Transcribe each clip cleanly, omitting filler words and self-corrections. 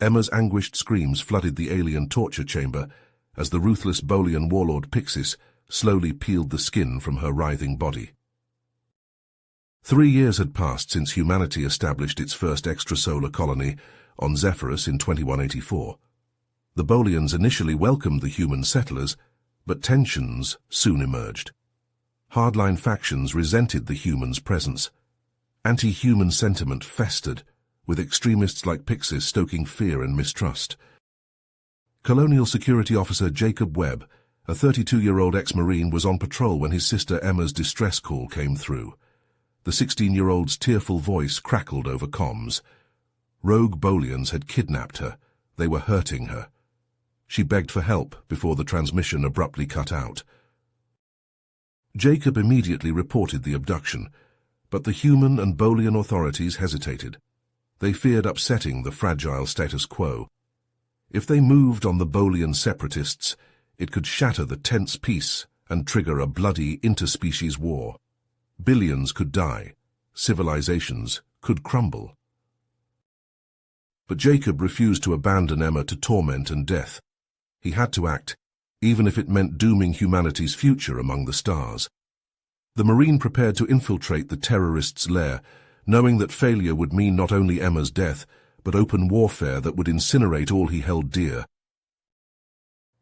Emma's anguished screams flooded the alien torture chamber as the ruthless Bolian warlord Pixis slowly peeled the skin from her writhing body. 3 years had passed since humanity established its first extrasolar colony on Zephyrus in 2184. The Bolians initially welcomed the human settlers, but tensions soon emerged. Hardline factions resented the humans' presence. Anti-human sentiment festered, with extremists like Pixis stoking fear and mistrust. Colonial Security Officer Jacob Webb, a 32-year-old ex-Marine, was on patrol when his sister Emma's distress call came through. The 16-year-old's tearful voice crackled over comms. Rogue Bolians had kidnapped her. They were hurting her. She begged for help before the transmission abruptly cut out. Jacob immediately reported the abduction, but the human and Bolian authorities hesitated. They feared upsetting the fragile status quo. If they moved on the Bolian separatists, it could shatter the tense peace and trigger a bloody interspecies war. Billions could die. Civilizations could crumble. But Jacob refused to abandon Emma to torment and death. He had to act, even if it meant dooming humanity's future among the stars. The Marine prepared to infiltrate the terrorists' lair, knowing that failure would mean not only Emma's death, but open warfare that would incinerate all he held dear.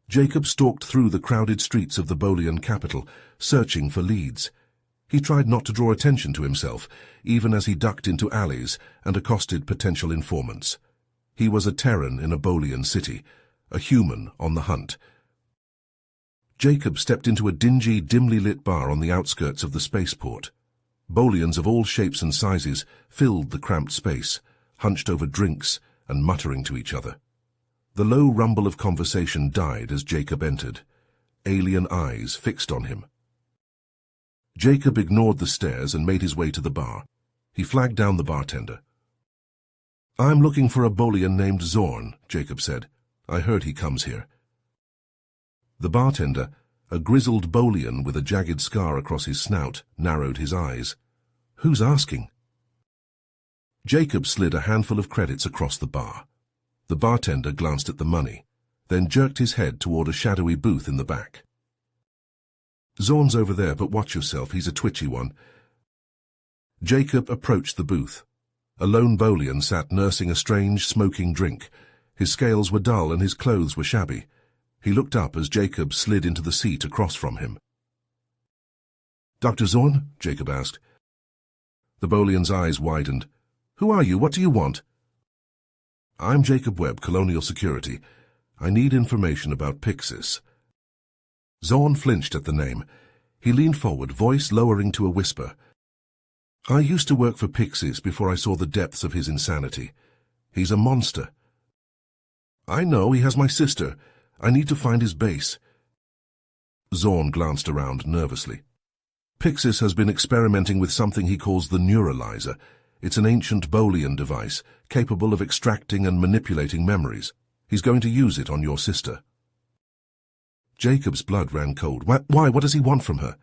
Jacob stalked through the crowded streets of the Bolian capital, searching for leads. He tried not to draw attention to himself, even as he ducked into alleys and accosted potential informants. He was a Terran in a Bolian city, a human on the hunt. Jacob stepped into a dingy, dimly lit bar on the outskirts of the spaceport. Bolians of all shapes and sizes filled the cramped space, hunched over drinks and muttering to each other. The low rumble of conversation died as Jacob entered, alien eyes fixed on him. Jacob ignored the stares and made his way to the bar. He flagged down the bartender. "I'm looking for a Bolian named Zorn," Jacob said. "I heard he comes here." The bartender, a grizzled Bolian with a jagged scar across his snout, narrowed his eyes. "Who's asking?" Jacob slid a handful of credits across the bar. The bartender glanced at the money, then jerked his head toward a shadowy booth in the back. "Zorn's over there, but watch yourself, he's a twitchy one." Jacob approached the booth. A lone Bolian sat nursing a strange, smoking drink. His scales were dull and his clothes were shabby. He looked up as Jacob slid into the seat across from him. "Dr. Zorn?" Jacob asked. The Bolian's eyes widened. "Who are you? What do you want?" "I'm Jacob Webb, Colonial Security. I need information about Pixis." Zorn flinched at the name. He leaned forward, voice lowering to a whisper. "I used to work for Pixis before I saw the depths of his insanity. He's a monster." "I know, he has my sister. I need to find his base." Zorn glanced around nervously. "Pixis has been experimenting with something he calls the Neuralizer. It's an ancient Bolian device, capable of extracting and manipulating memories. He's going to use it on your sister." Jacob's blood ran cold. Why? What does he want from her?"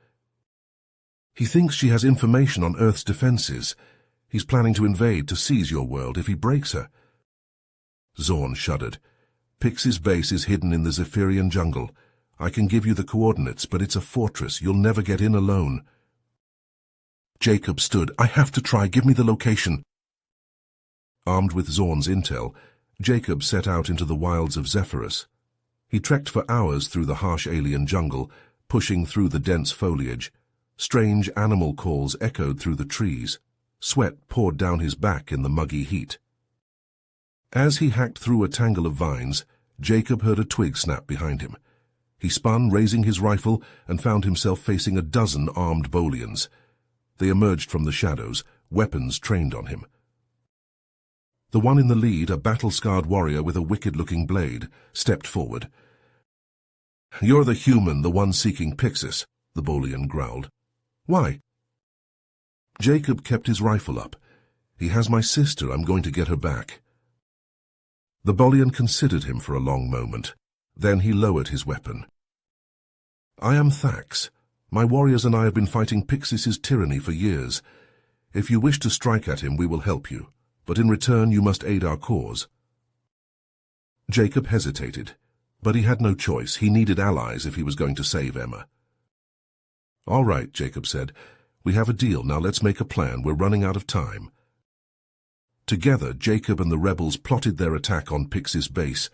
"He thinks she has information on Earth's defenses. He's planning to invade to seize your world if he breaks her." Zorn shuddered. "Pixis' base is hidden in the Zephyrian jungle. I can give you the coordinates, but it's a fortress. You'll never get in alone." Jacob stood. "I have to try. Give me the location." Armed with Zorn's intel, Jacob set out into the wilds of Zephyrus. He trekked for hours through the harsh alien jungle, pushing through the dense foliage. Strange animal calls echoed through the trees. Sweat poured down his back in the muggy heat. As he hacked through a tangle of vines, Jacob heard a twig snap behind him. He spun, raising his rifle, and found himself facing a dozen armed Bolians. They emerged from the shadows, weapons trained on him. The one in the lead, a battle-scarred warrior with a wicked-looking blade, stepped forward. "You're the human, the one seeking Pixis," the Bolian growled. "Why?" Jacob kept his rifle up. "He has my sister. I'm going to get her back." The Bolian considered him for a long moment. Then he lowered his weapon. "I am Thax. My warriors and I have been fighting Pixis' tyranny for years. If you wish to strike at him, we will help you. But in return, you must aid our cause." Jacob hesitated, but he had no choice. He needed allies if he was going to save Emma. "All right," Jacob said. "We have a deal. Now let's make a plan. We're running out of time." Together, Jacob and the rebels plotted their attack on Pixis base.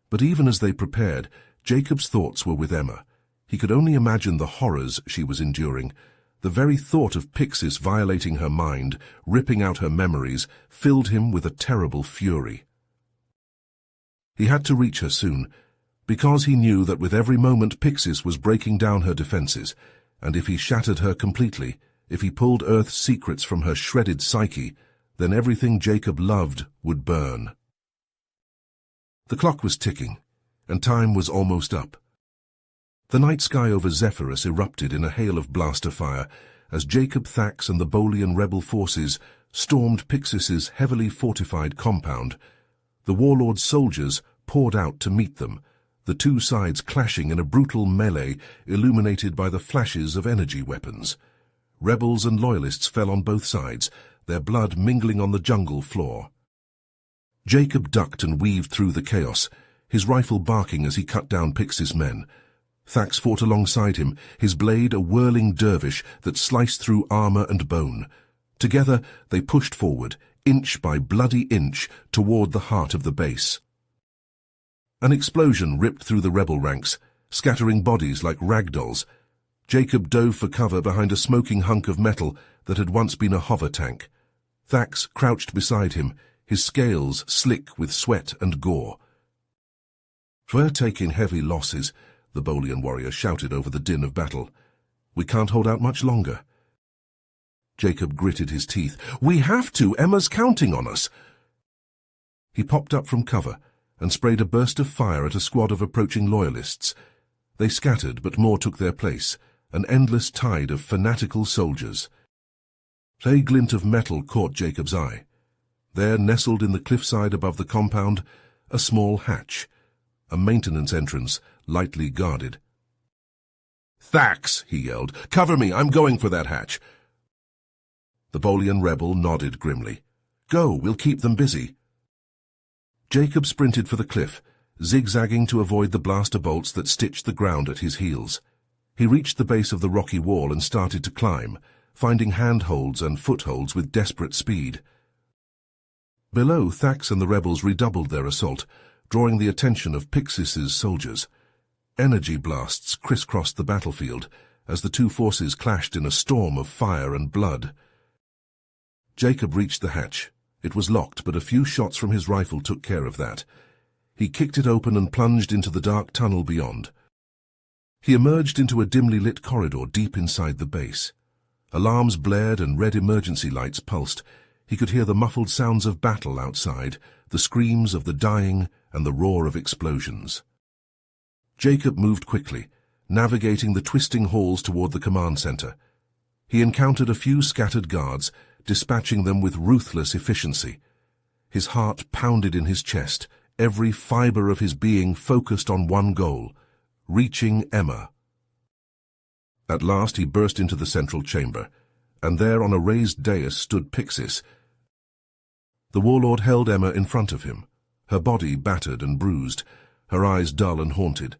But even as they prepared, Jacob's thoughts were with Emma. He could only imagine the horrors she was enduring. The very thought of Pixis violating her mind, ripping out her memories, filled him with a terrible fury. He had to reach her soon, because he knew that with every moment Pixis was breaking down her defenses, and if he shattered her completely, if he pulled Earth's secrets from her shredded psyche, then everything Jacob loved would burn. The clock was ticking, and time was almost up. The night sky over Zephyrus erupted in a hail of blaster fire as Jacob Thax and the Bolian rebel forces stormed Pixis's heavily fortified compound. The warlord's soldiers poured out to meet them, the two sides clashing in a brutal melee illuminated by the flashes of energy weapons. Rebels and loyalists fell on both sides, their blood mingling on the jungle floor. Jacob ducked and weaved through the chaos, his rifle barking as he cut down Pixis men. Thax fought alongside him, his blade a whirling dervish that sliced through armor and bone. Together they pushed forward, inch by bloody inch, toward the heart of the base. An explosion ripped through the rebel ranks, scattering bodies like ragdolls. Jacob dove for cover behind a smoking hunk of metal that had once been a hover tank. Thax crouched beside him, his scales slick with sweat and gore. "We're taking heavy losses," the Bolian warrior shouted over the din of battle. "We can't hold out much longer." Jacob gritted his teeth. "We have to! Emma's counting on us!" He popped up from cover and sprayed a burst of fire at a squad of approaching loyalists. They scattered, but more took their place, an endless tide of fanatical soldiers. A glint of metal caught Jacob's eye. There, nestled in the cliffside above the compound, a small hatch, a maintenance entrance, lightly guarded. "Thax!" he yelled. "Cover me! I'm going for that hatch!" The Bolian rebel nodded grimly. "Go, we'll keep them busy." Jacob sprinted for the cliff, zigzagging to avoid the blaster bolts that stitched the ground at his heels. He reached the base of the rocky wall and started to climb, finding handholds and footholds with desperate speed. Below, Thax and the rebels redoubled their assault, drawing the attention of Pixis's soldiers. Energy blasts crisscrossed the battlefield as the two forces clashed in a storm of fire and blood. Jacob reached the hatch. It was locked, but a few shots from his rifle took care of that. He kicked it open and plunged into the dark tunnel beyond. He emerged into a dimly lit corridor deep inside the base. Alarms blared and red emergency lights pulsed. He could hear the muffled sounds of battle outside, the screams of the dying and the roar of explosions. Jacob moved quickly, navigating the twisting halls toward the command center. He encountered a few scattered guards, dispatching them with ruthless efficiency. His heart pounded in his chest, every fiber of his being focused on one goal, reaching Emma. At last he burst into the central chamber, and there on a raised dais stood Pixis. The warlord held Emma in front of him, her body battered and bruised, her eyes dull and haunted.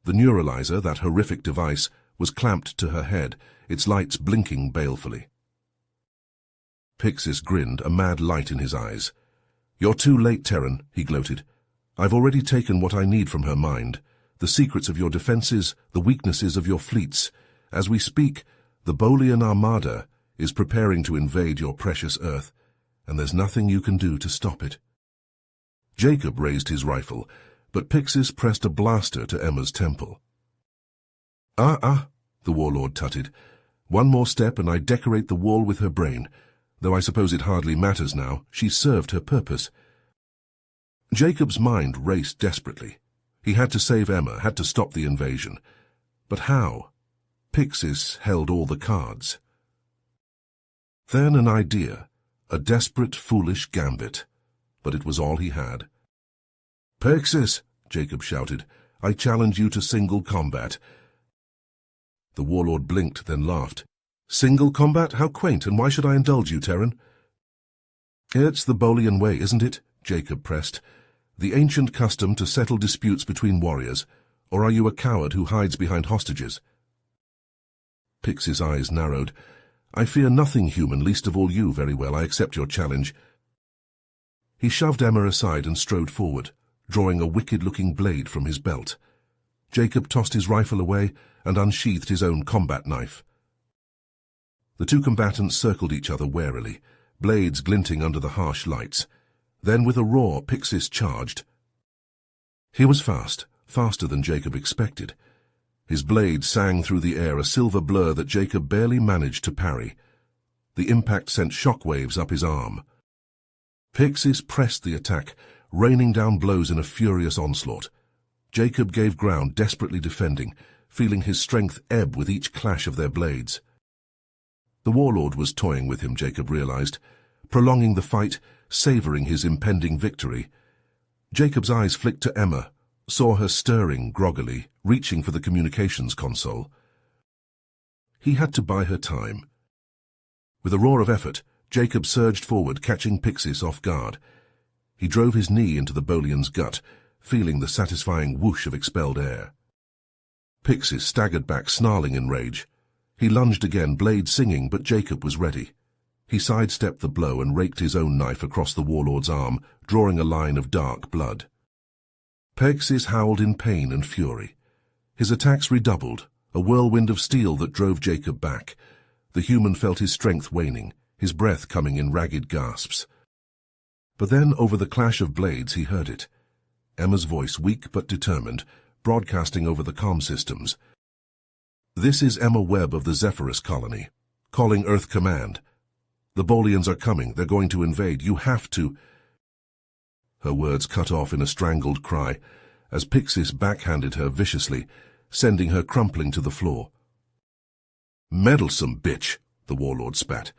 The neuralizer, that horrific device, was clamped to her head, its lights blinking balefully. Pixis grinned, a mad light in his eyes. "You're too late, Terran," he gloated. "I've already taken what I need from her mind, the secrets of your defenses, the weaknesses of your fleets. As we speak, the Bolian Armada is preparing to invade your precious Earth, and there's nothing you can do to stop it." Jacob raised his rifle, but Pixis pressed a blaster to Emma's temple. The warlord tutted. "One more step and I decorate the wall with her brain, though I suppose it hardly matters now. She served her purpose." Jacob's mind raced desperately. He had to save Emma, had to stop the invasion. But how? Pixis held all the cards. Then an idea, a desperate, foolish gambit. But it was all he had. "Pixis," Jacob shouted, "I challenge you to single combat." The warlord blinked, then laughed. "Single combat? How quaint, and why should I indulge you, Terran?" "It's the Bolian way, isn't it?" Jacob pressed. the ancient custom to settle disputes between warriors, or are you a coward who hides behind hostages? Pix's eyes narrowed. I fear nothing human, least of all you. Very well, I accept your challenge. He shoved Emma aside and strode forward, drawing a wicked-looking blade from his belt. Jacob tossed his rifle away and unsheathed his own combat knife. The two combatants circled each other warily, blades glinting under the harsh lights. Then, with a roar, Pixis charged. He was fast, faster than Jacob expected. His blade sang through the air, a silver blur that Jacob barely managed to parry. The impact sent shockwaves up his arm. Pixis pressed the attack, raining down blows in a furious onslaught. Jacob gave ground, desperately defending, feeling his strength ebb with each clash of their blades. The warlord was toying with him, Jacob realized, prolonging the fight, savoring his impending victory. Jacob's eyes flicked to Emma, saw her stirring groggily, reaching for the communications console. He had to buy her time. With a roar of effort, Jacob surged forward, catching Pixis off guard. He drove his knee into the Bolian's gut, feeling the satisfying whoosh of expelled air. Pixis staggered back, snarling in rage. He lunged again, blade singing, but Jacob was ready. He sidestepped the blow and raked his own knife across the warlord's arm, drawing a line of dark blood. Pixis howled in pain and fury. His attacks redoubled, a whirlwind of steel that drove Jacob back. The human felt his strength waning, his breath coming in ragged gasps. But then, over the clash of blades, he heard it. Emma's voice, weak but determined, broadcasting over the comm systems. This is Emma Webb of the Zephyrus colony, calling Earth Command. The Bolians are coming. They're going to invade. You have to... Her words cut off in a strangled cry, as Pixis backhanded her viciously, sending her crumpling to the floor. Meddlesome bitch, the warlord spat.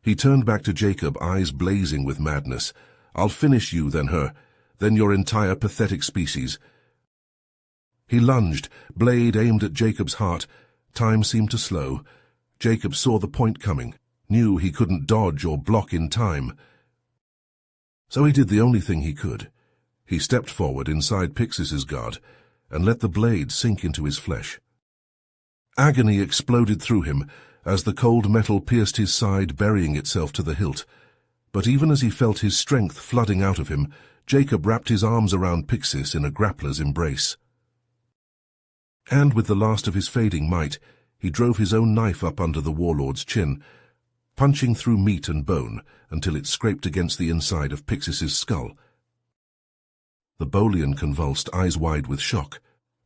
He turned back to Jacob, eyes blazing with madness. I'll finish you, then her, then your entire pathetic species. He lunged, blade aimed at Jacob's heart. Time seemed to slow. Jacob saw the point coming, knew he couldn't dodge or block in time. So he did the only thing he could. He stepped forward inside Pixis's guard and let the blade sink into his flesh. Agony exploded through him as the cold metal pierced his side, burying itself to the hilt. But even as he felt his strength flooding out of him, Jacob wrapped his arms around Pixis in a grappler's embrace. And with the last of his fading might, he drove his own knife up under the warlord's chin, punching through meat and bone until it scraped against the inside of Pixis's skull. The Bolian convulsed, eyes wide with shock.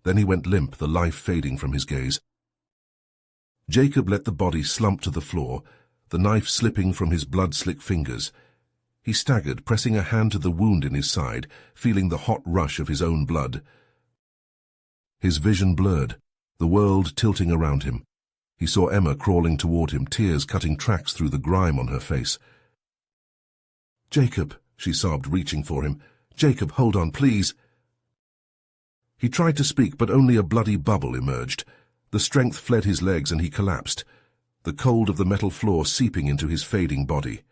Then he went limp, the life fading from his gaze. Jacob let the body slump to the floor, the knife slipping from his blood-slick fingers. He staggered, pressing a hand to the wound in his side, feeling the hot rush of his own blood. His vision blurred, the world tilting around him. He saw Emma crawling toward him, tears cutting tracks through the grime on her face. Jacob, she sobbed, reaching for him. Jacob, hold on, please. He tried to speak, but only a bloody bubble emerged. The strength fled his legs and he collapsed, the cold of the metal floor seeping into his fading body.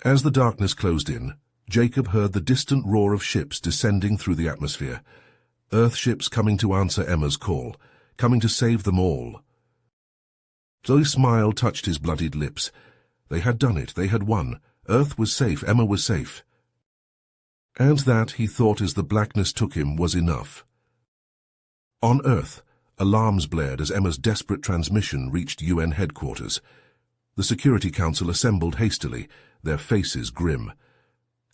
As the darkness closed in, Jacob heard the distant roar of ships descending through the atmosphere. Earth ships coming to answer Emma's call, coming to save them all. Zoe's smile touched his bloodied lips. They had done it, they had won. Earth was safe, Emma was safe. And that, he thought as the blackness took him, was enough. On Earth, alarms blared as Emma's desperate transmission reached UN headquarters. The Security Council assembled hastily, their faces grim.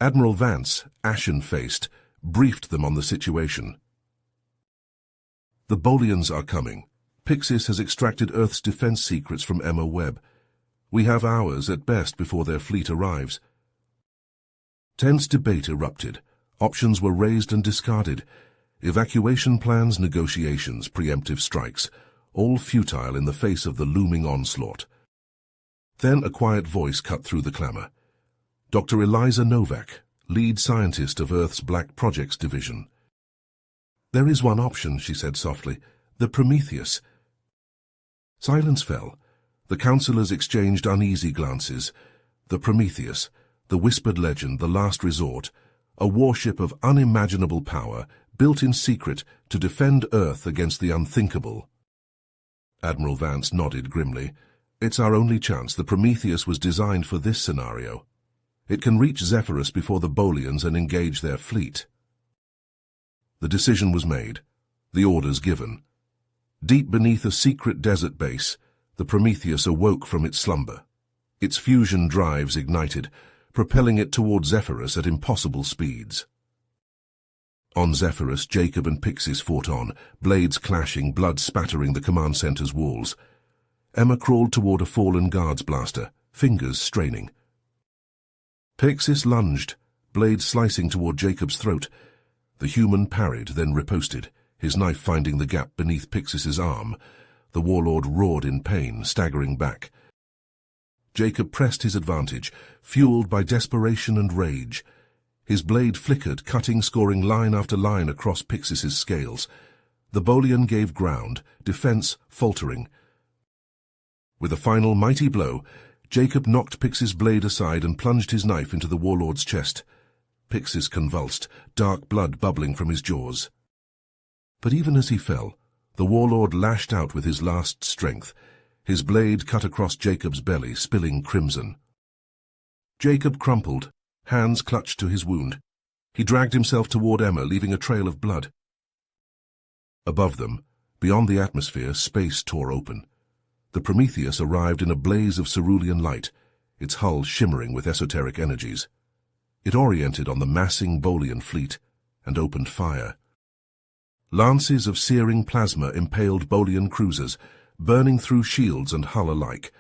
Admiral Vance, ashen-faced, briefed them on the situation. The Bolians are coming. Pixis has extracted Earth's defense secrets from Emma Webb. We have hours at best before their fleet arrives. Tense debate erupted. Options were raised and discarded. Evacuation plans, negotiations, preemptive strikes, all futile in the face of the looming onslaught. Then a quiet voice cut through the clamor. Dr. Eliza Novak, lead scientist of Earth's Black Projects Division. There is one option, she said softly, the Prometheus. Silence fell. The counselors exchanged uneasy glances. The Prometheus, the whispered legend, the last resort, a warship of unimaginable power, built in secret to defend Earth against the unthinkable. Admiral Vance nodded grimly. It's our only chance. The Prometheus was designed for this scenario. It can reach Zephyrus before the Bolians and engage their fleet. The decision was made, the orders given. Deep beneath a secret desert base, the Prometheus awoke from its slumber. Its fusion drives ignited, propelling it toward Zephyrus at impossible speeds. On Zephyrus, Jacob and Pixis fought on, blades clashing, blood spattering the command center's walls. Emma crawled toward a fallen guard's blaster, fingers straining. Pixis lunged, blade slicing toward Jacob's throat. The human parried, then riposted, his knife finding the gap beneath Pixis's arm. The warlord roared in pain, staggering back. Jacob pressed his advantage, fueled by desperation and rage. His blade flickered, cutting, scoring line after line across Pixis's scales. The Bolian gave ground, defense faltering. With a final mighty blow, Jacob knocked Pixis' blade aside and plunged his knife into the warlord's chest. Pixis convulsed, dark blood bubbling from his jaws. But even as he fell, the warlord lashed out with his last strength. His blade cut across Jacob's belly, spilling crimson. Jacob crumpled, hands clutched to his wound. He dragged himself toward Emma, leaving a trail of blood. Above them, beyond the atmosphere, space tore open. The Prometheus arrived in a blaze of cerulean light, its hull shimmering with esoteric energies. It oriented on the massing Bolian fleet and opened fire. Lances of searing plasma impaled Bolian cruisers, burning through shields and hull alike.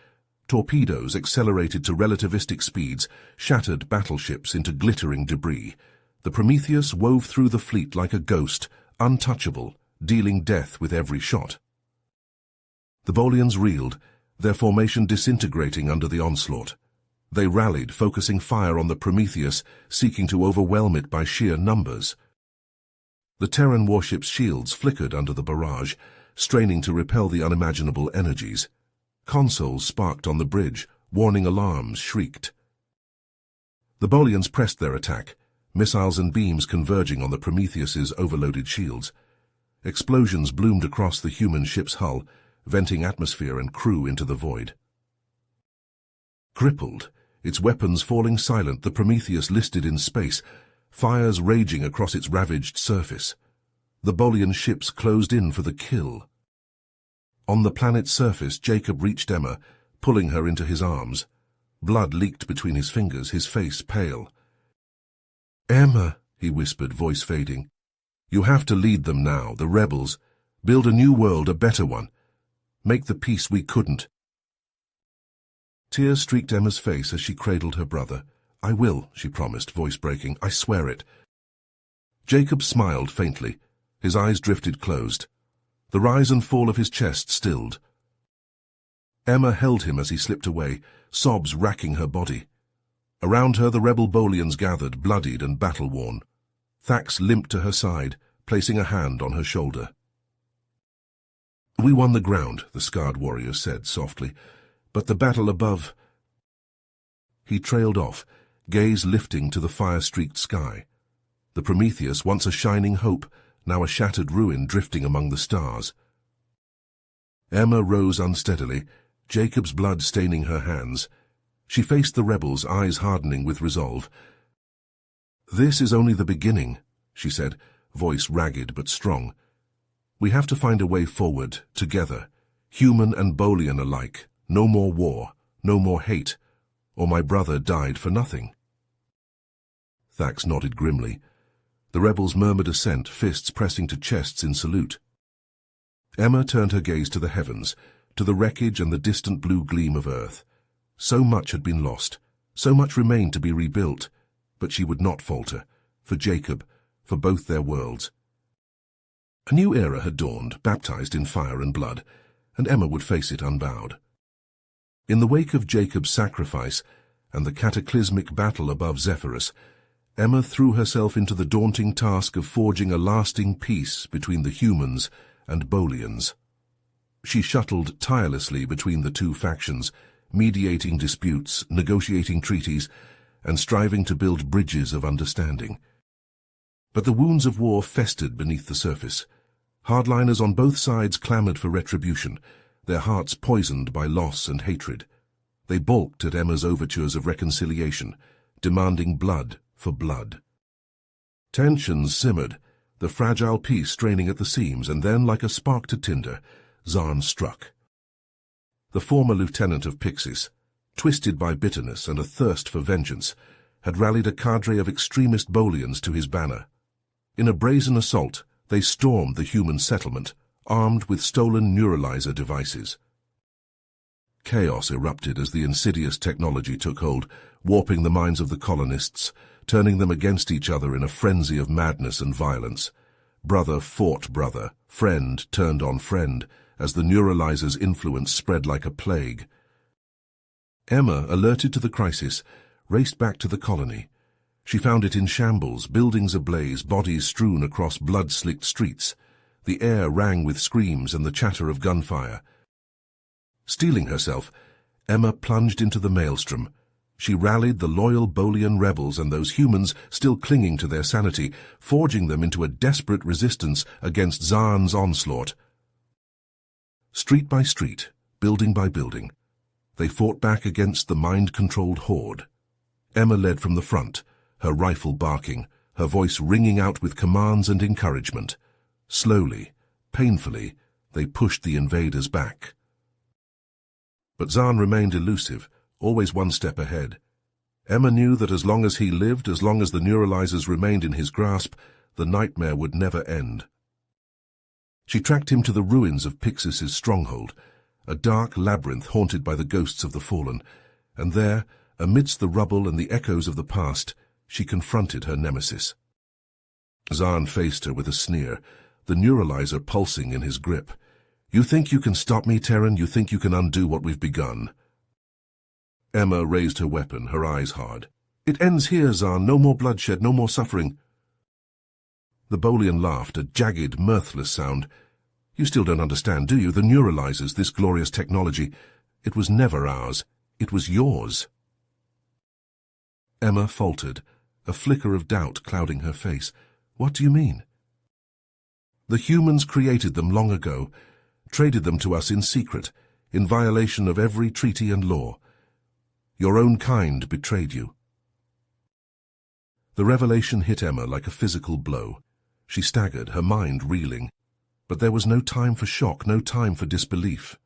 Torpedoes, accelerated to relativistic speeds, shattered battleships into glittering debris. The Prometheus wove through the fleet like a ghost, untouchable, dealing death with every shot. The Bolians reeled, their formation disintegrating under the onslaught. They rallied, focusing fire on the Prometheus, seeking to overwhelm it by sheer numbers. The Terran warship's shields flickered under the barrage, straining to repel the unimaginable energies. Consoles sparked on the bridge, warning alarms shrieked. The Bolians pressed their attack, missiles and beams converging on the Prometheus's overloaded shields. Explosions bloomed across the human ship's hull, venting atmosphere and crew into the void. Crippled, its weapons falling silent, the Prometheus listed in space, fires raging across its ravaged surface. The Bolian ships closed in for the kill. On the planet's surface, Jacob reached Emma, pulling her into his arms. Blood leaked between his fingers, his face pale. "Emma," he whispered, voice fading. "You have to lead them now, the rebels. Build a new world, a better one. Make the peace we couldn't." Tears streaked Emma's face as she cradled her brother. "I will," she promised, voice breaking. "I swear it." Jacob smiled faintly. His eyes drifted closed. The rise and fall of his chest stilled. Emma held him as he slipped away, sobs racking her body. Around her the rebel Bolians gathered, bloodied and battle-worn. Thax limped to her side, placing a hand on her shoulder. "We won the ground," the scarred warrior said softly, "but the battle above—" He trailed off, gaze lifting to the fire-streaked sky. The Prometheus, once a shining hope, now a shattered ruin drifting among the stars. Emma rose unsteadily, Jacob's blood staining her hands. She faced the rebels, eyes hardening with resolve. "This is only the beginning," she said, voice ragged but strong. "We have to find a way forward, together, human and Bolian alike. No more war, no more hate, or my brother died for nothing." Thax nodded grimly. The rebels murmured assent, fists pressing to chests in salute. Emma turned her gaze to the heavens, to the wreckage and the distant blue gleam of Earth. So much had been lost, so much remained to be rebuilt, but she would not falter, for Jacob, for both their worlds. A new era had dawned, baptized in fire and blood, and Emma would face it unbowed. In the wake of Jacob's sacrifice and the cataclysmic battle above Zephyrus, Emma threw herself into the daunting task of forging a lasting peace between the humans and Bolians. She shuttled tirelessly between the two factions, mediating disputes, negotiating treaties, and striving to build bridges of understanding. But the wounds of war festered beneath the surface. Hardliners on both sides clamored for retribution, their hearts poisoned by loss and hatred. They balked at Emma's overtures of reconciliation, demanding blood for blood. Tensions simmered, the fragile peace straining at the seams, and then, like a spark to tinder, Zaan struck. The former lieutenant of Pixis, twisted by bitterness and a thirst for vengeance, had rallied a cadre of extremist Bolians to his banner. In a brazen assault, they stormed the human settlement, armed with stolen neuralizer devices. Chaos erupted as the insidious technology took hold, warping the minds of the colonists, turning them against each other in a frenzy of madness and violence. Brother fought brother, friend turned on friend, as the neuralizer's influence spread like a plague. Emma, alerted to the crisis, raced back to the colony. She found it in shambles, buildings ablaze, bodies strewn across blood-slicked streets. The air rang with screams and the chatter of gunfire. Steeling herself, Emma plunged into the maelstrom. She rallied the loyal Bolian rebels and those humans still clinging to their sanity, forging them into a desperate resistance against Zaan's onslaught. Street by street, building by building, they fought back against the mind-controlled horde. Emma led from the front, her rifle barking, her voice ringing out with commands and encouragement. Slowly, painfully, they pushed the invaders back. But Zaan remained elusive, always one step ahead. Emma knew that as long as he lived, as long as the neuralizers remained in his grasp, the nightmare would never end. She tracked him to the ruins of Pixis's stronghold, a dark labyrinth haunted by the ghosts of the fallen, and there, amidst the rubble and the echoes of the past, she confronted her nemesis. Zaan faced her with a sneer, the neuralizer pulsing in his grip. "You think you can stop me, Terran? You think you can undo what we've begun?" Emma raised her weapon, her eyes hard. "It ends here, Zaan. No more bloodshed, no more suffering." The Bolian laughed, a jagged, mirthless sound. "You still don't understand, do you? The neuralizers, this glorious technology, it was never ours. It was yours." Emma faltered, a flicker of doubt clouding her face. "What do you mean?" "The humans created them long ago, traded them to us in secret, in violation of every treaty and law. Your own kind betrayed you." The revelation hit Emma like a physical blow. She staggered, her mind reeling. But there was no time for shock, no time for disbelief.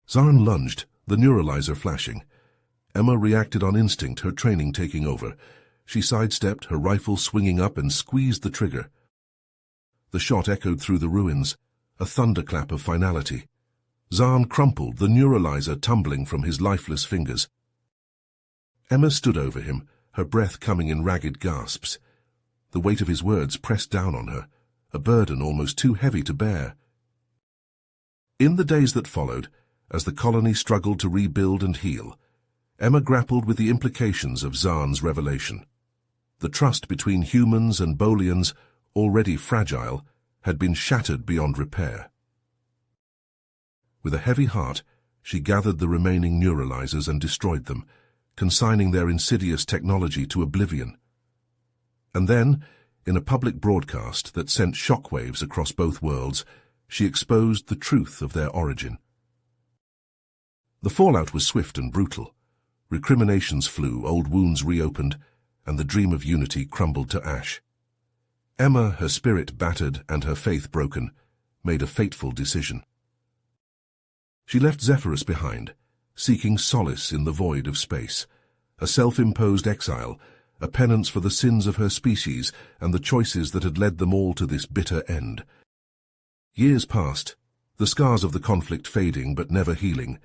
Zaan lunged, the neuralizer flashing. Emma reacted on instinct, her training taking over. She sidestepped, her rifle swinging up, and squeezed the trigger. The shot echoed through the ruins, a thunderclap of finality. Zaan crumpled, the neuralizer tumbling from his lifeless fingers. Emma stood over him, her breath coming in ragged gasps. The weight of his words pressed down on her, a burden almost too heavy to bear. In the days that followed, as the colony struggled to rebuild and heal, Emma grappled with the implications of Zaan's revelation. The trust between humans and Bolians, already fragile, had been shattered beyond repair. With a heavy heart, she gathered the remaining neuralizers and destroyed them, consigning their insidious technology to oblivion. And then, in a public broadcast that sent shockwaves across both worlds, she exposed the truth of their origin. The fallout was swift and brutal. Recriminations flew, old wounds reopened, and the dream of unity crumbled to ash. Emma, her spirit battered and her faith broken, made a fateful decision. She left Zephyrus behind, seeking solace in the void of space, a self-imposed exile, a penance for the sins of her species and the choices that had led them all to this bitter end. Years passed, the scars of the conflict fading but never healing,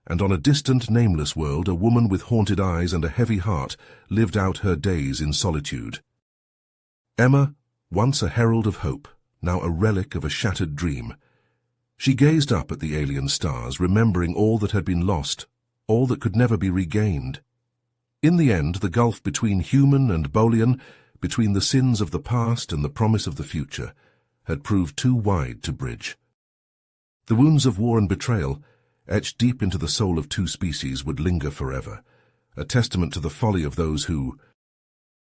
and on a distant, nameless world, a woman with haunted eyes and a heavy heart lived out her days in solitude. Emma, once a herald of hope, now a relic of a shattered dream. She gazed up at the alien stars, remembering all that had been lost, all that could never be regained. In the end, the gulf between human and Bolian, between the sins of the past and the promise of the future, had proved too wide to bridge. The wounds of war and betrayal, etched deep into the soul of two species, would linger forever, a testament to the folly of those who...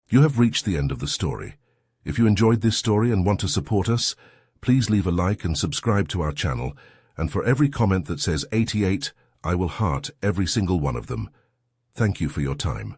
You have reached the end of the story. If you enjoyed this story and want to support us, please leave a like and subscribe to our channel, and for every comment that says 88, I will heart every single one of them. Thank you for your time.